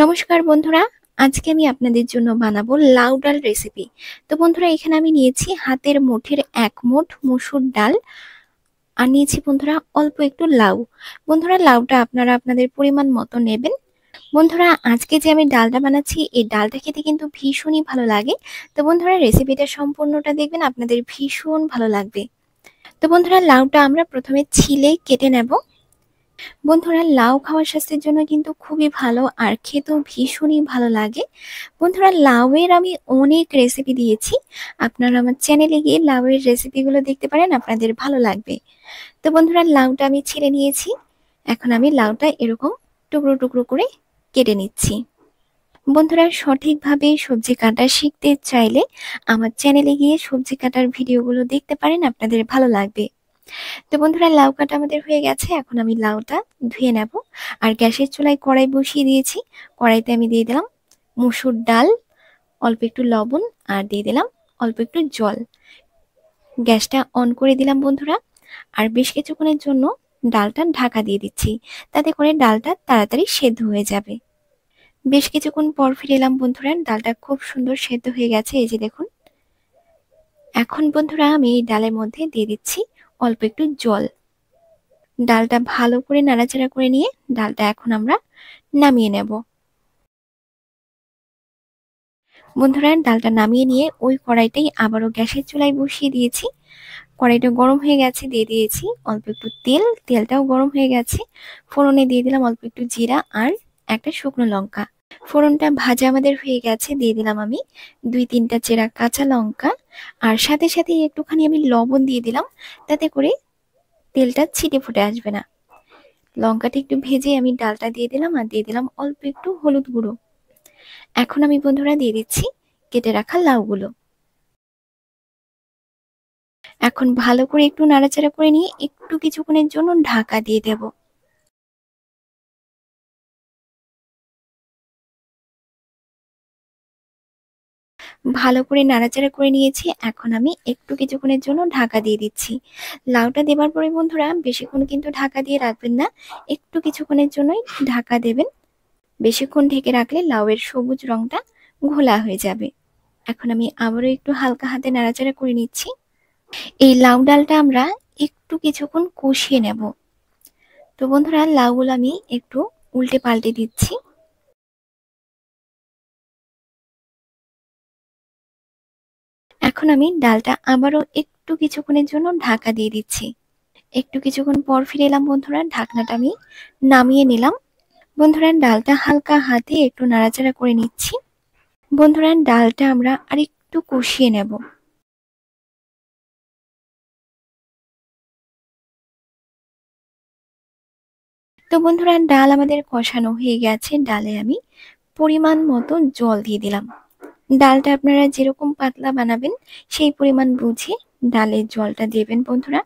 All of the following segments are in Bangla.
নমস্কার বন্ধুরা, আজকে আমি আপনাদের জন্য বানাবো লাউ ডাল রেসিপি। তো বন্ধুরা, এখানে আমি নিয়েছি হাতের মুঠির 1 মুঠ মসুর ডাল, আর নিয়েছি বন্ধুরা অল্প একটু লাউ। বন্ধুরা, লাউটা আপনারা আপনাদের পরিমাণ মতো নেবেন। বন্ধুরা, আজকে যে আমি ডালটা বানাচ্ছি, এই ডালটা খেতে কিন্তু ভীষণই ভালো লাগে। তো বন্ধুরা, রেসিপিটা সম্পূর্ণটা দেখবেন, আপনাদের ভীষণ ভালো লাগবে। তো বন্ধুরা, লাউটা আমরা প্রথমে ছিলে কেটে নেব। বন্ধুরা, লাউ খাওয়ার স্বাস্থ্যের জন্য কিন্তু খুবই ভালো, আর খেতেও ভীষণই ভালো লাগে। বন্ধুরা, লাউয়ের আমি অনেক রেসিপি দিয়েছি, আপনারা আমার চ্যানেলে গিয়ে লাউয়ের রেসিপিগুলো দেখতে পারেন, আপনাদের ভালো লাগবে। তো বন্ধুরা, লাউটা আমি ছিলে নিয়েছি। এখন আমি লাউটা এরকম টুকরো টুকরো করে কেটে নিচ্ছি। বন্ধুরা, সঠিকভাবে সবজি কাটা শিখতে চাইলে আমার চ্যানেলে গিয়ে সবজি কাটার ভিডিওগুলো দেখতে পারেন, আপনাদের ভালো লাগবে। তো বন্ধুরা, লাউ কাটা আমাদের হয়ে গেছে। এখন আমি লাউটা ধুয়ে নেব। আর গ্যাসের চুলায় কড়াই বসিয়ে দিয়েছি। কড়াইতে আমি দিয়ে দিলাম মসুর ডাল, অল্প একটু লবণ, আর দিয়ে দিলাম অল্প একটু জল। গ্যাসটা অন করে দিলাম বন্ধুরা। আর বেশ কিছুক্ষণের জন্য ডালটা ঢাকা দিয়ে দিচ্ছি, তাতে করে ডালটা তাড়াতাড়ি সেদ্ধ হয়ে যাবে। বেশ কিছুক্ষণ পর ফিরে এলাম বন্ধুরা, ডালটা খুব সুন্দর সেদ্ধ হয়ে গেছে, এই যে দেখুন। এখন বন্ধুরা, আমি এই ডালের মধ্যে দিয়ে দিচ্ছি অল্প একটু জল। ডালটা ভালো করে নাড়াচাড়া করে নিয়ে ডালটা এখন আমরা নামিয়ে নেব। বন্ধুরা, ডালটা নামিয়ে নিয়ে ওই কড়াইটাই আবারও গ্যাসের চুলায় বসিয়ে দিয়েছি। কড়াইটা গরম হয়ে গেছে, দিয়ে দিয়েছি অল্প একটু তেল। তেলটাও গরম হয়ে গেছে। ফোড়নে দিয়ে দিলাম অল্প একটু জিরা আর একটা শুকনো লঙ্কা। ফোড়নটা ভাজা আমাদের হয়ে গেছে, দিয়ে দিলাম আমি 2-3টা চেরা কাঁচা লঙ্কা। আর সাথে সাথে একটুখানি আমি লবণ দিয়ে দিলাম, তাতে করে তেলটা ছিটে ফুটে আসবে না। লঙ্কাটা একটু ভেজে আমি ডালটা দিয়ে দিলাম, আর দিয়ে দিলাম অল্প একটু হলুদ গুঁড়ো। এখন আমি বন্ধুরা দিয়ে দিচ্ছি কেটে রাখা লাউগুলো। এখন ভালো করে একটু নাড়াচাড়া করে নিয়ে একটু কিছুক্ষণের জন্য ঢাকা দিয়ে দেব। ভালো করে নাড়াচাড়া করে নিয়েছি। এখন আমি একটু কিছুক্ষণের জন্য ঢাকা দিয়ে দিচ্ছি। লাউটা দেবার পরে বন্ধুরা, বেশিক্ষণ কিন্তু ঢাকা দিয়ে রাখবেন না, একটু কিছুক্ষণের জন্যই ঢাকা দেবেন। বেশিক্ষণ ঢেকে রাখলে লাউয়ের সবুজ রংটা ঘোলা হয়ে যাবে। এখন আমি আবারও একটু হালকা হাতে নাড়াচাড়া করে নিচ্ছি। এই লাউ ডালটা আমরা একটু কিছুক্ষণ কষিয়ে নেব। তো বন্ধুরা, লাউগুলো আমি একটু উল্টে পাল্টে দিচ্ছি। এখন আমি ডালটা আবারও একটু কিছুক্ষণের জন্য ঢাকা দিয়ে দিচ্ছি। একটু কিছুক্ষণ পর ফিরে এলাম বন্ধুরা, ঢাকনাটা আমি নামিয়ে নিলাম। বন্ধুরা, ডালটা হালকা হাতে একটু নাড়াচাড়া করে নিচ্ছি। বন্ধুরা, ডালটা আমরা আর একটু কষিয়ে নেব। তো বন্ধুরা, ডাল আমাদের কষানো হয়ে গেছে। ডালে আমি পরিমাণ মতো জল দিয়ে দিলাম। ডালটা আপনারা যেরকম পাতলা বানাবেন সেই পরিমাণ বুঝে ডালের জলটা দেবেন বন্ধুরা।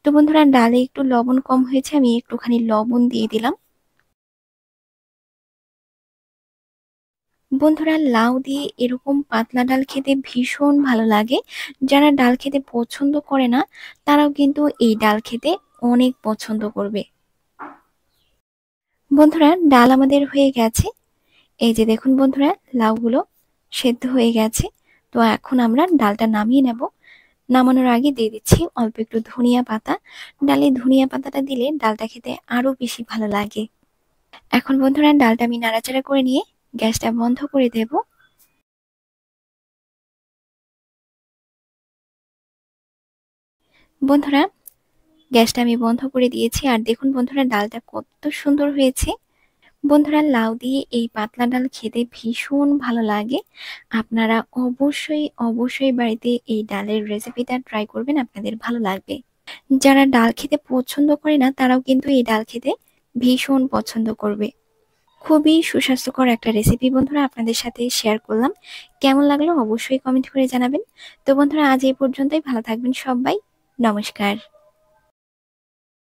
তো বন্ধুরা, ডালে একটু লবণ কম হয়েছে, আমি একটুখানি লবণ দিয়ে দিলাম। বন্ধুরা, লাউ দিয়ে এরকম পাতলা ডাল খেতে ভীষণ ভালো লাগে। যারা ডাল খেতে পছন্দ করে না, তারাও কিন্তু এই ডাল খেতে অনেক পছন্দ করবে। বন্ধুরা, ডাল আমাদের হয়ে গেছে। এই যে দেখুন বন্ধুরা, লাউগুলো সেদ্ধ হয়ে গেছে। তো এখন আমরা ডালটা নামিয়ে নেব। নামানোর আগে দিয়ে দিচ্ছি অল্প একটু ধনিয়া পাতা। ডালে ধনিয়া পাতাটা দিলে ডালটা খেতে আরো বেশি ভালো লাগে। এখন বন্ধুরা, ডালটা আমি নাড়াচাড়া করে নিয়ে গ্যাসটা বন্ধ করে দেব। বন্ধুরা, গ্যাসটা আমি বন্ধ করে দিয়েছি। আর দেখুন বন্ধুরা, ডালটা কত সুন্দর হয়েছে। বন্ধুরা, লাউ দিয়ে এই পাতলা ডাল খেতে ভীষণ ভালো লাগে। আপনারা অবশ্যই অবশ্যই বাড়িতে এই ডালের রেসিপিটা ট্রাই করবেন, আপনাদের ভালো লাগবে। যারা ডাল খেতে পছন্দ করে না, তারাও কিন্তু এই ডাল খেতে ভীষণ পছন্দ করবে। খুবই সুস্বাস্থ্যকর একটা রেসিপি বন্ধুরা আপনাদের সাথে শেয়ার করলাম। কেমন লাগলো অবশ্যই কমেন্ট করে জানাবেন। তো বন্ধুরা, আজ এই পর্যন্তই। ভালো থাকবেন সবাই। নমস্কার।